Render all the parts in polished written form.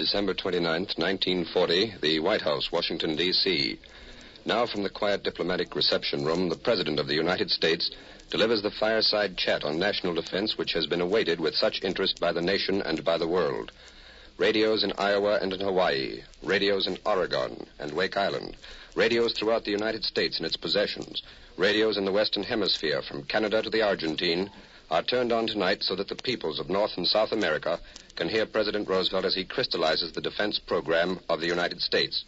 December 29th, 1940, the White House, Washington, D.C. Now from the quiet diplomatic reception room, the President of the United States delivers the fireside chat on national defense which has been awaited with such interest by the nation and by the world. Radios in Iowa and in Hawaii, radios in Oregon and Wake Island, radios throughout the United States and its possessions, radios in the Western Hemisphere from Canada to the Argentine are turned on tonight so that the peoples of North and South America can hear President Roosevelt as he crystallizes the defense program of the United States.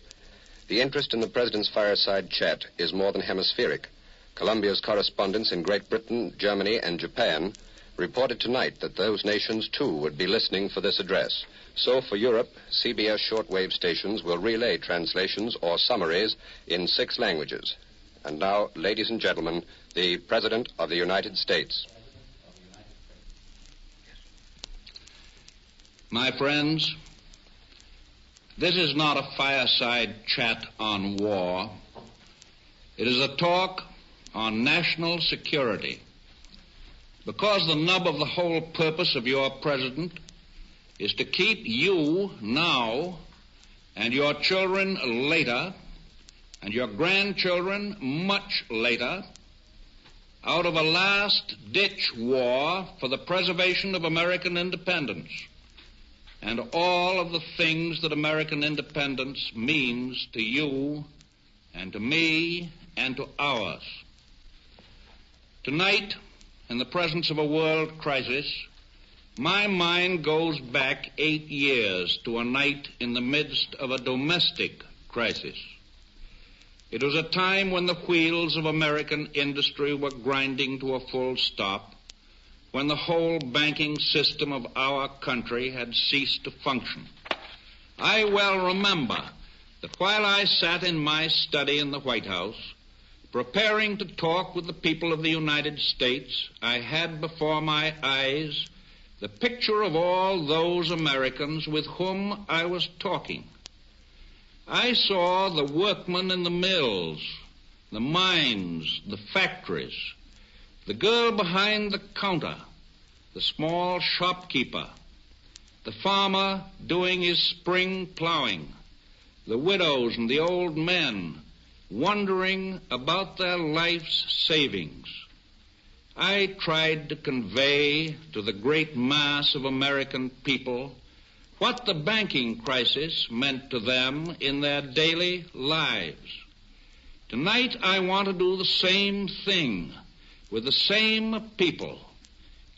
The interest in the President's fireside chat is more than hemispheric. Columbia's correspondents in Great Britain, Germany, and Japan reported tonight that those nations, too, would be listening for this address. So for Europe, CBS shortwave stations will relay translations or summaries in 6 languages. And now, ladies and gentlemen, the President of the United States. My friends, this is not a fireside chat on war. It is a talk on national security. Because the nub of the whole purpose of your president is to keep you now and your children later and your grandchildren much later out of a last-ditch war for the preservation of American independence and all of the things that American independence means to you and to me and to ours. Tonight, in the presence of a world crisis, my mind goes back 8 years to a night in the midst of a domestic crisis. It was a time when the wheels of American industry were grinding to a full stop, when the whole banking system of our country had ceased to function. I well remember that while I sat in my study in the White House, preparing to talk with the people of the United States, I had before my eyes the picture of all those Americans with whom I was talking. I saw the workmen in the mills, the mines, the factories, the girl behind the counter, the small shopkeeper, the farmer doing his spring plowing, the widows and the old men wondering about their life's savings. I tried to convey to the great mass of American people what the banking crisis meant to them in their daily lives. Tonight I want to do the same thing with the same people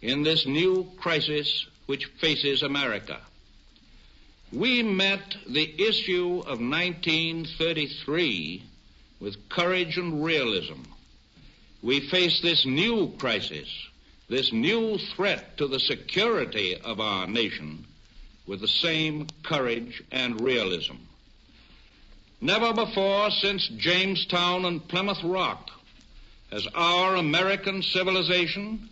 in this new crisis which faces America. We met the issue of 1933 with courage and realism. We face this new crisis, this new threat to the security of our nation, with the same courage and realism. Never before since Jamestown and Plymouth Rock has our American civilization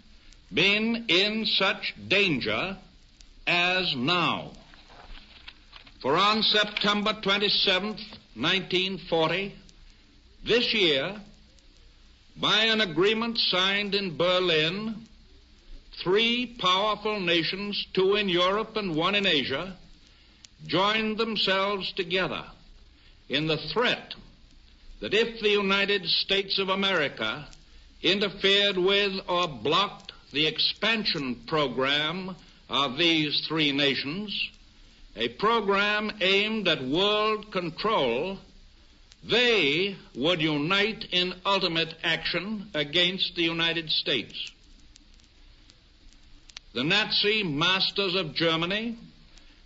been in such danger as now. For on September 27th, 1940, this year, by an agreement signed in Berlin, 3 powerful nations, 2 in Europe and 1 in Asia, joined themselves together in the threat that if the United States of America interfered with or blocked the expansion program of these 3 nations, a program aimed at world control, they would unite in ultimate action against the United States. The Nazi masters of Germany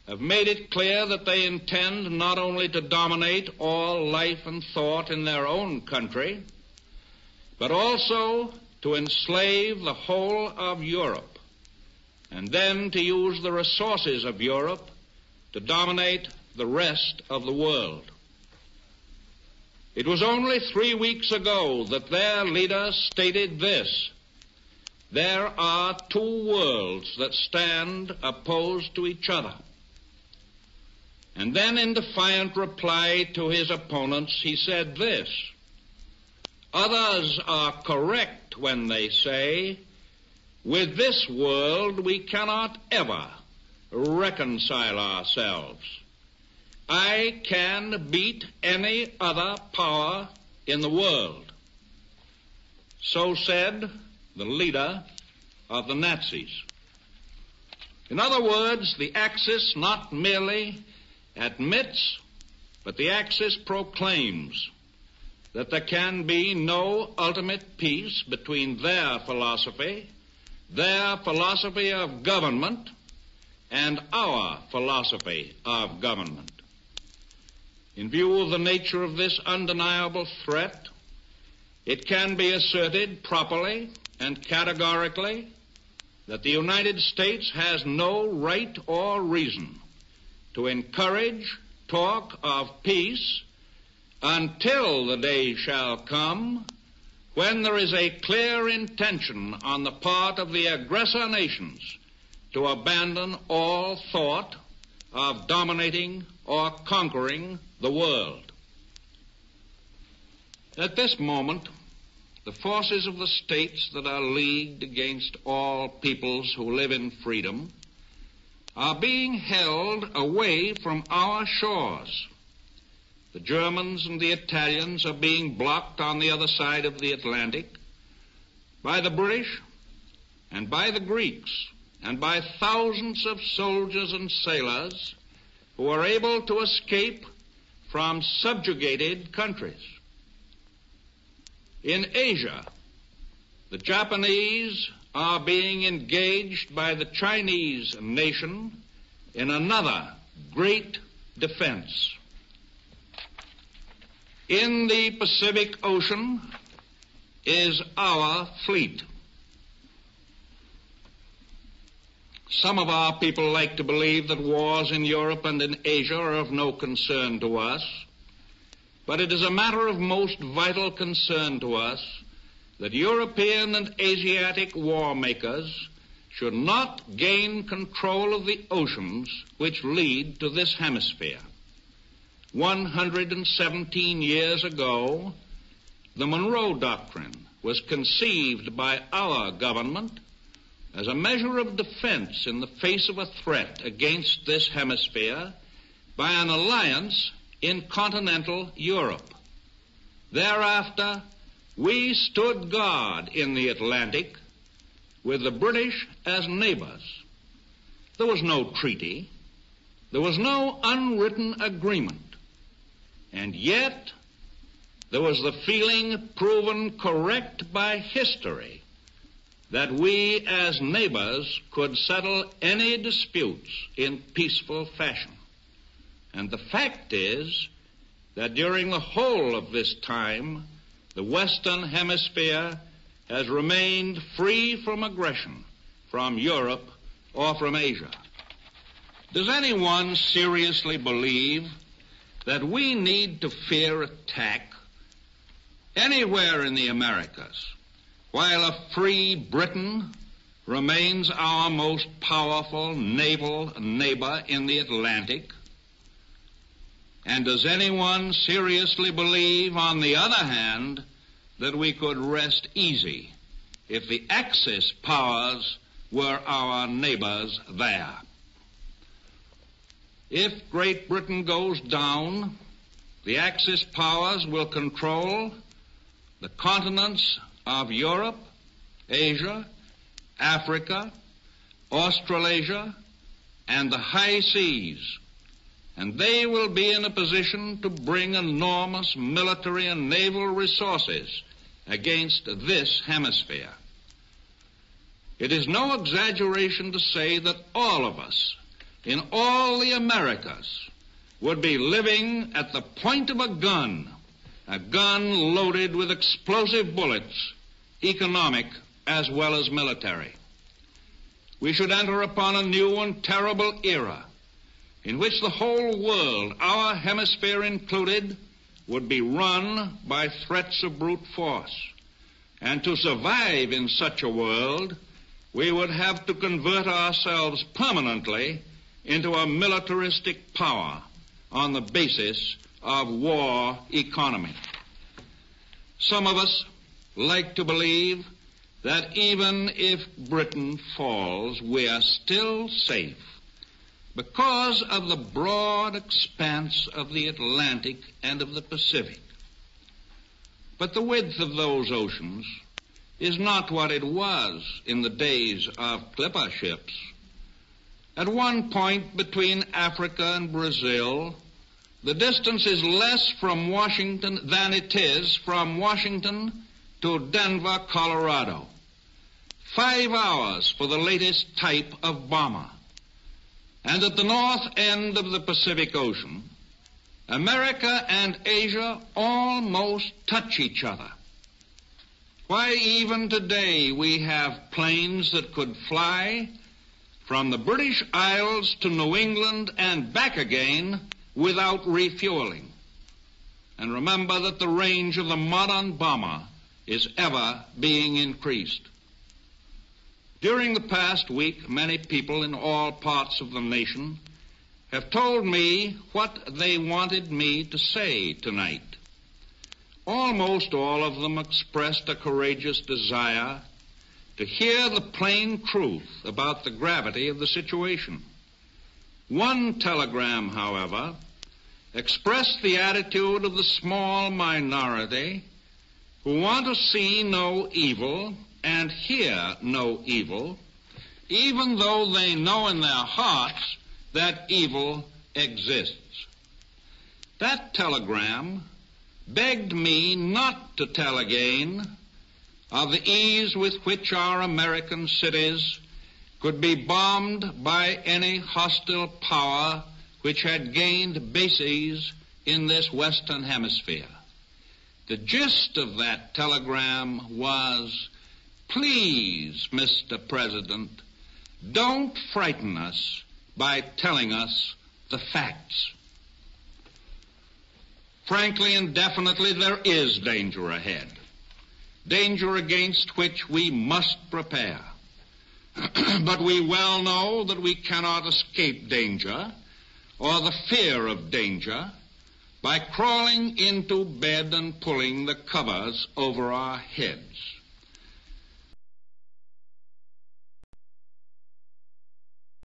have made it clear that they intend not only to dominate all life and thought in their own country, but also to enslave the whole of Europe, and then to use the resources of Europe to dominate the rest of the world. It was only 3 weeks ago that their leader stated this: there are 2 worlds that stand opposed to each other. And then in defiant reply to his opponents, he said this: others are correct when they say, with this world we cannot ever reconcile ourselves. I can beat any other power in the world. So said the leader of the Nazis. In other words, the Axis not merely admits, but the Axis proclaims that there can be no ultimate peace between their philosophy of government, and our philosophy of government. In view of the nature of this undeniable threat, it can be asserted properly and categorically that the United States has no right or reason to encourage talk of peace until the day shall come when there is a clear intention on the part of the aggressor nations to abandon all thought of dominating or conquering the world. At this moment, the forces of the states that are leagued against all peoples who live in freedom are being held away from our shores. The Germans and the Italians are being blocked on the other side of the Atlantic by the British and by the Greeks and by thousands of soldiers and sailors who are able to escape from subjugated countries. In Asia, the Japanese are being engaged by the Chinese nation in another great defense. In the Pacific Ocean is our fleet. Some of our people like to believe that wars in Europe and in Asia are of no concern to us, but it is a matter of most vital concern to us that European and Asiatic war makers should not gain control of the oceans which lead to this hemisphere. 117 years ago, the Monroe Doctrine was conceived by our government as a measure of defense in the face of a threat against this hemisphere by an alliance in continental Europe. Thereafter, we stood guard in the Atlantic with the British as neighbors. There was no treaty. There was no unwritten agreement. And yet, there was the feeling proven correct by history that we as neighbors could settle any disputes in peaceful fashion. And the fact is that during the whole of this time, the Western Hemisphere has remained free from aggression from Europe or from Asia. Does anyone seriously believe that we need to fear attack anywhere in the Americas, while a free Britain remains our most powerful naval neighbor in the Atlantic? And does anyone seriously believe, on the other hand, that we could rest easy if the Axis powers were our neighbors there? If Great Britain goes down, the Axis powers will control the continents of Europe, Asia, Africa, Australasia, and the high seas, and they will be in a position to bring enormous military and naval resources against this hemisphere. It is no exaggeration to say that all of us in all the Americas would be living at the point of a gun loaded with explosive bullets, economic as well as military. We should enter upon a new and terrible era in which the whole world, our hemisphere included, would be run by threats of brute force. And to survive in such a world, we would have to convert ourselves permanently into a militaristic power on the basis of war economy. Some of us like to believe that even if Britain falls, we are still safe because of the broad expanse of the Atlantic and of the Pacific. But the width of those oceans is not what it was in the days of clipper ships. At one point between Africa and Brazil, the distance is less from Washington than it is from Washington to Denver, Colorado. 5 hours for the latest type of bomber. And at the north end of the Pacific Ocean, America and Asia almost touch each other. Why, even today we have planes that could fly from the British Isles to New England and back again without refueling. And remember that the range of the modern bomber is ever being increased. During the past week, many people in all parts of the nation have told me what they wanted me to say tonight. Almost all of them expressed a courageous desire to hear the plain truth about the gravity of the situation. One telegram, however, expressed the attitude of the small minority who want to see no evil and hear no evil, even though they know in their hearts that evil exists. That telegram begged me not to tell again of the ease with which our American cities could be bombed by any hostile power which had gained bases in this Western Hemisphere. The gist of that telegram was, please, Mr. President, don't frighten us by telling us the facts. Frankly and definitely, there is danger ahead, danger against which we must prepare. But we well know that we cannot escape danger or the fear of danger by crawling into bed and pulling the covers over our heads.